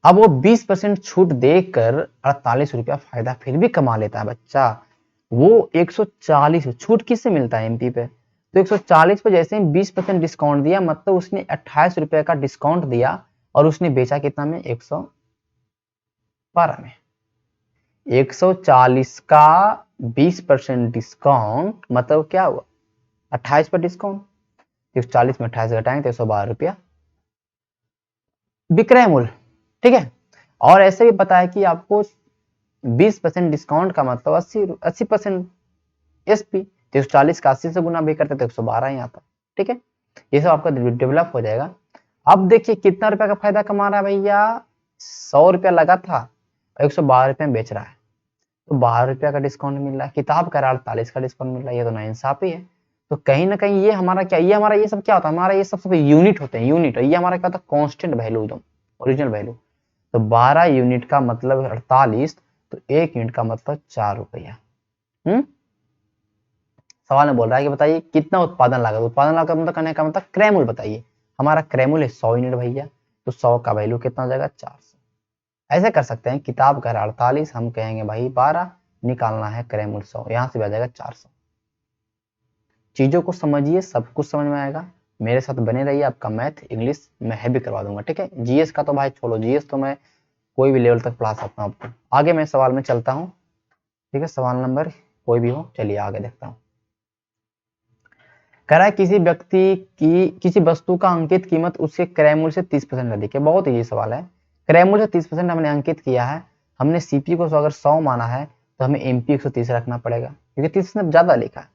अब वो 20% छूट देकर 48 रुपया फायदा फिर भी कमा लेता है बच्चा। वो 140 छूट किससे मिलता है एमपी पे, तो 140 पे जैसे ही 20% डिस्काउंट दिया, मतलब उसने 28 रुपए का डिस्काउंट दिया, और उसने बेचा कितना में, 112 में। 140 का 20% डिस्काउंट मतलब क्या हुआ, 28 पर डिस्काउंट, 140 में 28 घटाएंगे तो 112 रुपया विक्रय मूल्य, ठीक है। और ऐसे भी पता है कि आपको 20% डिस्काउंट का मतलब 80% एसपी, तो 140 का 80 से गुना भी करते तो 112 ही आता, ठीक है। ये सब आपका डेवलप हो जाएगा। अब देखिए कितना रुपया का फायदा कमा रहा है भैया, 100 रुपया लगा था, 112 रुपये में बेच रहा है, तो 12 रुपया का डिस्काउंट मिल रहा है। किताब का 48 का डिस्काउंट मिल रहा है, ये तो नाइंसाफी है। तो कहीं ना कहीं ये हमारा क्या, ये हमारा ये सब क्या होता है, हमारा ये सब यूनिट होते हैं, यूनिट। ये हमारा क्या होता है, कॉन्स्टेंट वैल्यू, एकदम ओरिजिनल वैल्यू। तो 12 यूनिट का मतलब 48, तो 1 यूनिट का मतलब 4 रुपया। सवाल में बोल रहा है कि बताइए कितना उत्पादन लागत, उत्पादन लागत मतलब करने का मतलब क्रैमूल बताइए। हमारा क्रैमूल है 100 यूनिट भैया, तो 100 का वैल्यू कितना हो जाएगा, 400। ऐसे कर सकते हैं, किताब का 48, हम कहेंगे भाई 12, निकालना है क्रैमूल 100, यहां से भी आ जाएगा 400। चीजों को समझिए, सब कुछ समझ में आएगा। मेरे साथ बने रहिए, आपका मैथ इंग्लिश मैं हैवी करवा दूंगा, ठीक है। जीएस का तो भाई छोड़ो, जीएस तो मैं कोई भी लेवल तक पढ़ा सकता हूँ आपको। आगे मैं सवाल में चलता हूँ, ठीक है। सवाल नंबर कोई भी हो, चलिए आगे देखता हूँ। कह रहा है किसी व्यक्ति की किसी वस्तु का अंकित कीमत उसके क्रय मूल्य से 30% अधिक है। बहुत इजी सवाल है। क्रय मूल्य से 30% हमने अंकित किया है, हमने सीपी को अगर 100 माना है तो हमें एमपी 130 रखना पड़ेगा क्योंकि 30% ज्यादा लिखा है।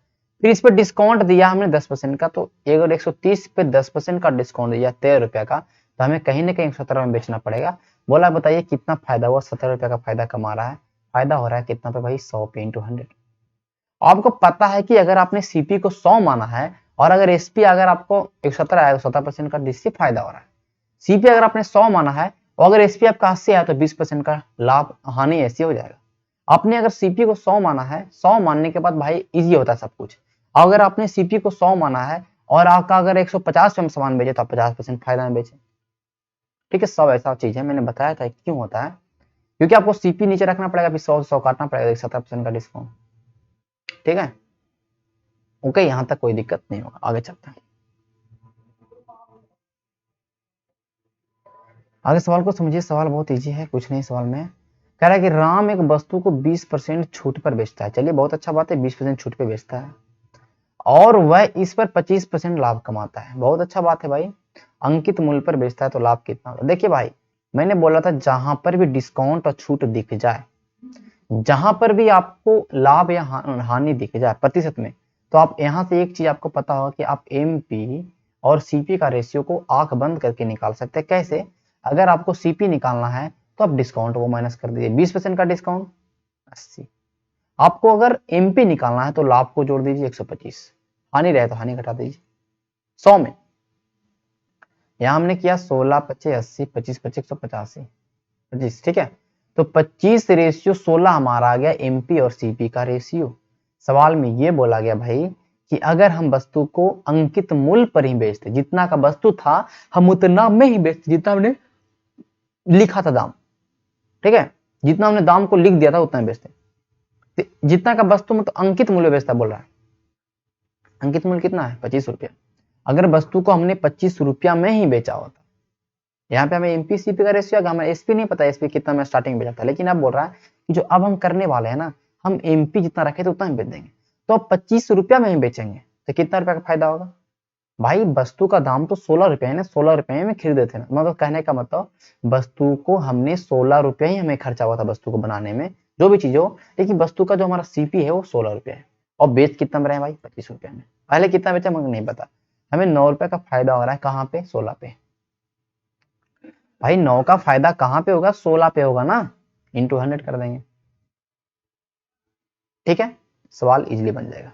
फिर इस पर डिस्काउंट दिया हमने 10% का, तो अगर 130 पे 10% का डिस्काउंट दिया 13 रुपए का, तो हमें कहीं ना कहीं 17 में बेचना पड़ेगा। बोला बताइए कितना फायदा हुआ, 17 रुपए का फायदा कमा रहा है। फायदा हो रहा है कितना पे भाई, 100 पे इंटू 100। आपको पता है कि अगर आपने सीपी को 100 माना है और अगर एसपी अगर आपको 117 आया तो 17% का डिस्सी फायदा हो रहा है। सीपी अगर आपने 100 माना है और अगर एसपी आपका 80 आया तो 20% का लाभ हानि ऐसी हो जाएगा। आपने अगर सीपी को 100 माना है, 100 मानने के बाद भाई इजी होता है सब कुछ। अगर आपने सीपी को 100 माना है और आपका अगर 150 पे हम सामान बेचे तो आप 50% फायदा में बेचे। ठीक है, सब ऐसा चीज है, मैंने बताया था क्यों होता है, क्योंकि आपको सीपी नीचे रखना पड़ेगा, फिर 100 100 काटना पड़ेगा, 17% का डिस्काउंट। ठीक है, ओके, यहां तक कोई दिक्कत नहीं होगा, आगे चलते हैं। आगे सवाल को समझिए, सवाल बहुत इजी है, कुछ नहीं सवाल में कह रहा है कि राम एक वस्तु को 20% छूट पर बेचता है। चलिए बहुत अच्छा बात है, 20% छूट पे बेचता है और वह इस पर 25% लाभ कमाता है। बहुत अच्छा बात है भाई, अंकित मूल्य पर बेचता है तो लाभ कितना होगा। देखिए भाई, मैंने बोला था जहां पर भी डिस्काउंट और छूट दिख जाए, जहां पर भी आपको लाभ या हानि दिख जाए प्रतिशत में, तो आप यहां से एक चीज आपको पता होगा कि आप एमपी और सीपी का रेशियो को आंख बंद करके निकाल सकते हैं। कैसे? अगर आपको सीपी निकालना है तो आप डिस्काउंट वो माइनस कर दीजिए, 20% का डिस्काउंट 80। आपको अगर एमपी निकालना है तो लाभ को जोड़ दीजिए 125, हानि रहे तो हानि घटा दीजिए 100 में। यहां हमने किया 16 25 80 25 25 185 25। ठीक है, तो 25 रेशियो 16 हमारा आ गया एमपी और सीपी का रेशियो। सवाल में ये बोला गया भाई कि अगर हम वस्तु को अंकित मूल्य पर ही बेचते, जितना का वस्तु था हम उतना में ही बेचते जितना हमने लिखा था दाम। ठीक है, जितना हमने दाम को लिख दिया था उतना ही बेचते। जितना का वस्तु मतलब अंकित मूल्य बेचता बोल रहा है। अंकित मूल्य कितना है? 25 रुपया। अगर वस्तु को हमने 25 रुपया में ही बेचा होता, यहाँ पे हमें एमपी सीपी का रेशियो आएगा, हमें एसपी नहीं पता एसपी कितना में स्टार्टिंग बेचा था, लेकिन अब बोल रहा है कि जो अब हम करने वाले हैं ना, हम एमपी जितना रखे तो उतना ही बेच देंगे। तो अब 25 रुपया में ही बेचेंगे तो कितना रुपया का फायदा होगा भाई? वस्तु का दाम तो 16 रुपए है ना, 16 रुपए में खरीदे थे ना, मतलब कहने का मतलब वस्तु को हमने 16 रुपया ही हमें खर्चा हुआ था वस्तु को बनाने में, जो भी चीज हो, लेकिन वस्तु का जो हमारा सीपी है वो 16 रुपया है और बेच कितना में रहे भाई? 25 रुपया में। पहले कितना बेचा मुझे नहीं पता, हमें 9 रुपए का फायदा हो रहा है, कहाँ पे? 16 पे। भाई 9 का फायदा कहां पे होगा? 16 पे होगा ना, इंटू 100 कर देंगे। ठीक है, सवाल इजीली बन जाएगा।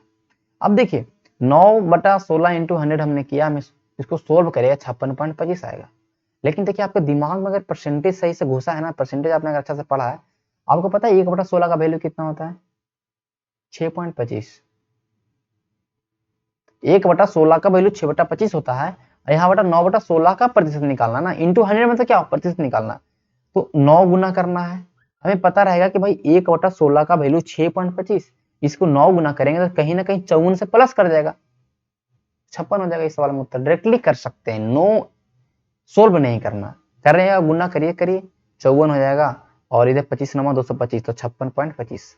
अब देखिए 9/16 इंटू 100 हमने किया, हम इसको सोल्व करेगा 56.25 आएगा। लेकिन देखिए आपके दिमाग में अगर परसेंटेज सही से घुसा है ना, परसेंटेज आपने अगर अच्छा से पढ़ा है, आपको पता है 1/16 का वैल्यू कितना होता है? 6.25। 1/16 का वैल्यू 6/25 होता है। यहाँ बटा 9/16 का प्रतिशत निकालना ना, इंटू 100 मतलब क्या प्रतिशत निकालना, तो 9 गुना करना है। हमें पता रहेगा कि भाई 1/16 का वैल्यू 6.25, इसको 9 गुना करेंगे तो कहीं ना कहीं 54 से प्लस कर जाएगा, 56 हो जाएगा। इस सवाल में उत्तर डायरेक्टली कर सकते हैं, नो सोल्व नहीं करना। कर रहे हैं गुना करिए करिए, 54 हो जाएगा और इधर 25 नमा 225 तो 56.25।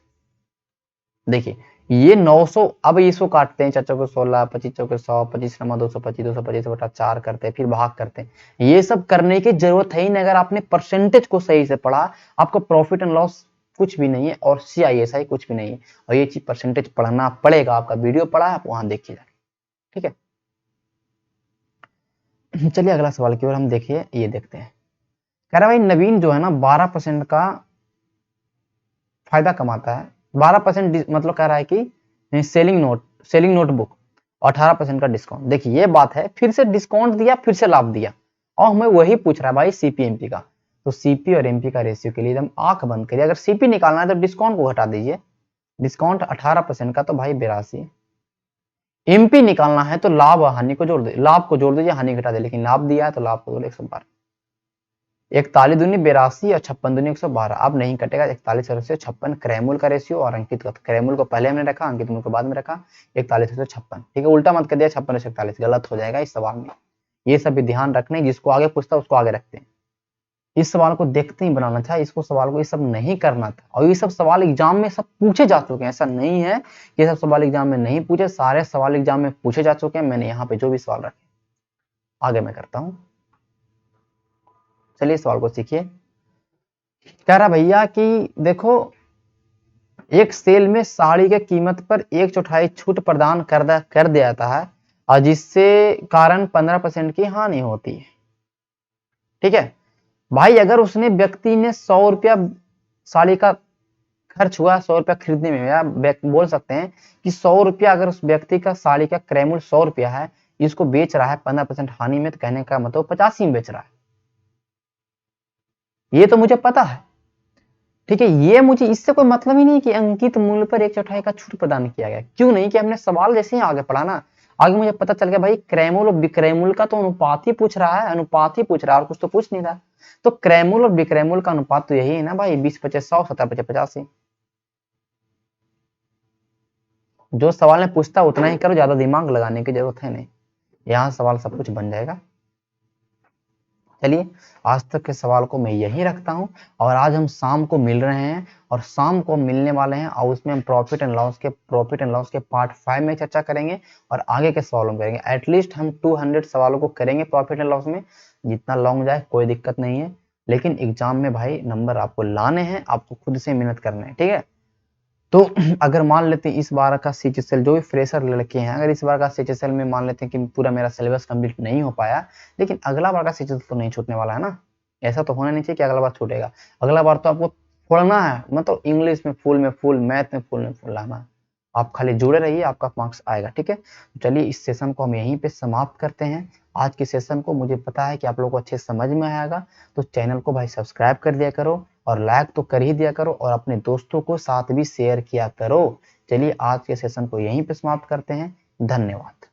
देखिए ये 900, अब इसको काटते हैं, 4 चौके 16 25 चौके 100 25 नमा 225 225 बटा 4 करते हैं, फिर भाग करते हैं। ये सब करने की जरूरत है ही नहीं, अगर आपने परसेंटेज को सही से पढ़ा, आपको प्रॉफिट एंड लॉस कुछ भी नहीं है और CISI कुछ भी नहीं है, और ये चीज परसेंटेज पढ़ना पड़ेगा। आपका वीडियो पढ़ा है, आप वहां देखिए जाके। ठीक है, चलिए अगला सवाल की ओर हम देखिए, ये देखते हैं। कह रहा भाई नवीन जो है ना 12% का फायदा कमाता है। 12% मतलब कह रहा है कि सेलिंग नोटबुक 18% का डिस्काउंट। देखिए ये बात है, फिर से डिस्काउंट दिया, फिर से लाभ दिया, और हमें वही पूछ रहा है भाई सीपी एमपी का। तो सीपी और एमपी का रेशियो के लिए हम आंख बंद करिए, अगर सीपी निकालना है तो डिस्काउंट को घटा दीजिए। डिस्काउंट 18% का तो भाई 82। एमपी निकालना है तो लाभ हानि को जोड़ दे, लाभ को जोड़ दीजिए, हानि घटा दे, लेकिन लाभ दिया है तो लाभ को जोड़ 112। 41 दूनी 82 और 56 दूनी 112। अब नहीं कटेगा, 41 और 56 क्रयमूल का रेशियो और अंकित का, क्रयमूल को पहले हमने रखा, अंकित मूल को बाद में रखा। 41 और 56। ठीक है, उल्टा मत कर दिया, 56 और 41 गलत हो जाएगा इस सवाल में। ये सब भी ध्यान रखने, जिसको आगे पूछता है उसको आगे रखते हैं। इस सवाल को देखते ही बनाना था, इसको सवाल को ये सब नहीं करना था। और ये सब सवाल एग्जाम में सब पूछे जा चुके हैं, ऐसा नहीं है ये सब सवाल एग्जाम में नहीं पूछे, सारे सवाल एग्जाम में पूछे जा चुके हैं। मैंने यहाँ पे जो भी सवाल रखे, आगे मैं करता हूँ। चलिए सवाल को सीखिए। कह रहा भैया कि देखो, एक सेल में साड़ी के कीमत पर 1/4 छूट प्रदान कर दिया जाता है, और जिससे कारण 15% की हानि होती है। ठीक है भाई, अगर उसने व्यक्ति ने 100 रुपया साड़ी का खर्च हुआ, 100 रुपया खरीदने में, या बोल सकते हैं कि 100 रुपया अगर उस व्यक्ति का साड़ी का क्रय मूल्य 100 रुपया है, इसको बेच रहा है 15% हानि में, तो कहने का मतलब 85 में बेच रहा है। ये तो मुझे पता है। ठीक है, ये मुझे इससे कोई मतलब ही नहीं कि अंकित मूल्य पर 1/4 का छूट प्रदान किया गया। क्यों नहीं? कि हमने सवाल जैसे ही आगे पढ़ा ना, आगे मुझे पता चल गया भाई क्रय मूल्य और विक्रय मूल्य का तो अनुपात ही पूछ रहा है, अनुपात ही पूछ रहा है, और कुछ तो पूछ नहीं रहा। तो क्रय मूल्य और विक्रय मूल्य का अनुपात तो यही है ना भाई, 20/50, 100, 70/85। जो सवाल में पूछता उतना ही करो, ज्यादा दिमाग लगाने की जरूरत है नहीं, यहाँ सवाल सब कुछ बन जाएगा। चलिए, आज तक के सवाल को मैं यही रखता हूँ, और आज हम शाम को मिल रहे हैं, और शाम को मिलने वाले हैं, और उसमें हम प्रॉफिट एंड लॉस के पार्ट 5 में चर्चा करेंगे, और आगे के सवालों में करेंगे। एटलीस्ट हम 200 सवालों को करेंगे प्रॉफिट एंड लॉस में, जितना लॉन्ग जाए कोई दिक्कत नहीं है। लेकिन एग्जाम में भाई नंबर आपको लाने हैं, आपको खुद से मेहनत करना है। ठीक है, तो अगर मान लेते हैं इस बार का सीएचएसएल, जो भी फ्रेशर लड़के हैं, अगर इस बार का सीएचएसएल में मान लेते हैं कि पूरा मेरा सिलेबस कंप्लीट नहीं हो पाया, लेकिन अगला बार का सीएचएसएल तो नहीं छूटने वाला है ना। ऐसा तो होना नहीं चाहिए कि अगला बार छूटेगा। अगला बार तो आपको पढ़ना है, मतलब इंग्लिश में फुल में फुल, मैथ में फुल लाना है। आप खाली जुड़े रहिए, आपका मार्क्स आएगा। ठीक है, चलिए इस सेशन को हम यहीं पे समाप्त करते हैं। आज के सेशन को मुझे पता है कि आप लोगों को अच्छे समझ में आएगा, तो चैनल को भाई सब्सक्राइब कर दिया करो, और लाइक तो कर ही दिया करो, और अपने दोस्तों को साथ भी शेयर किया करो। चलिए आज के सेशन को यहीं पे समाप्त करते हैं। धन्यवाद।